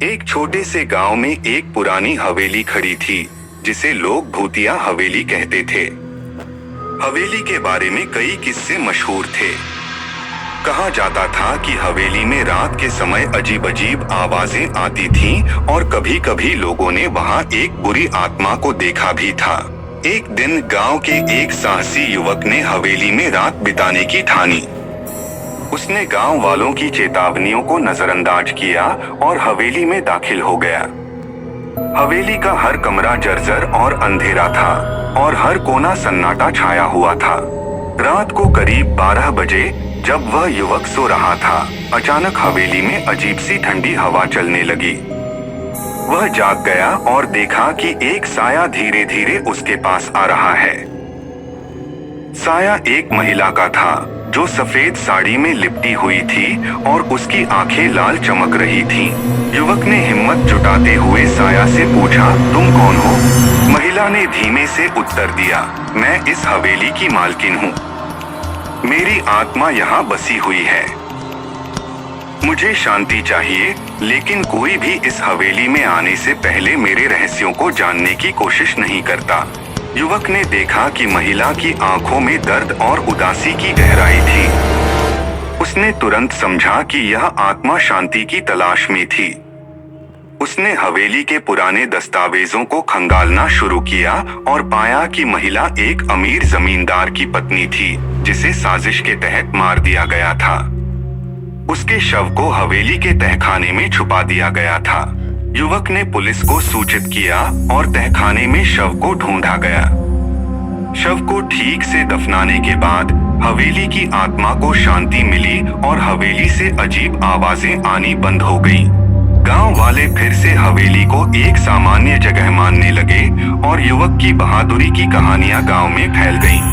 एक छोटे से गांव में एक पुरानी हवेली खड़ी थी जिसे लोग भूतिया हवेली कहते थे। हवेली के बारे में कई किस्से मशहूर थे। कहा जाता था कि हवेली में रात के समय अजीब अजीब आवाजें आती थीं और कभी कभी लोगों ने वहां एक बुरी आत्मा को देखा भी था। एक दिन गांव के एक साहसी युवक ने हवेली में रात बिताने की ठानी। उसने गांव वालों की चेतावनियों को नजरअंदाज किया और हवेली में दाखिल हो गया। हवेली का हर कमरा जर्जर और अंधेरा था और हर कोना सन्नाटा छाया हुआ था। रात को करीब 12 बजे जब वह युवक सो रहा था, अचानक हवेली में अजीब सी ठंडी हवा चलने लगी। वह जाग गया और देखा कि एक साया धीरे धीरे उसके पास आ रहा है। साया एक महिला का था जो सफेद साड़ी में लिपटी हुई थी और उसकी आंखें लाल चमक रही थीं। युवक ने हिम्मत जुटाते हुए साया से पूछा, तुम कौन हो? महिला ने धीमे से उत्तर दिया, मैं इस हवेली की मालकिन हूँ। मेरी आत्मा यहाँ बसी हुई है। मुझे शांति चाहिए, लेकिन कोई भी इस हवेली में आने से पहले मेरे रहस्यों को जानने की कोशिश नहीं करता। युवक ने देखा कि महिला की आंखों में दर्द और उदासी की गहराई थी। उसने तुरंत समझा कि यह आत्मा शांति की तलाश में थी। उसने हवेली के पुराने दस्तावेजों को खंगालना शुरू किया और पाया कि महिला एक अमीर जमींदार की पत्नी थी जिसे साजिश के तहत मार दिया गया था। उसके शव को हवेली के तहखाने में छुपा दिया गया था। युवक ने पुलिस को सूचित किया और तहखाने में शव को ढूंढा गया। शव को ठीक से दफनाने के बाद हवेली की आत्मा को शांति मिली और हवेली से अजीब आवाजें आनी बंद हो गईं। गांव वाले फिर से हवेली को एक सामान्य जगह मानने लगे और युवक की बहादुरी की कहानियां गांव में फैल गईं।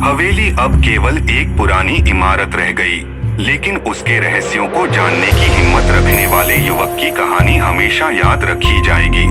हवेली अब केवल एक पुरानी इमारत रह गई, लेकिन उसके रहस्यों को जानने की हिम्मत रखने वाले युवक की कहानी हमेशा याद रखी जाएगी।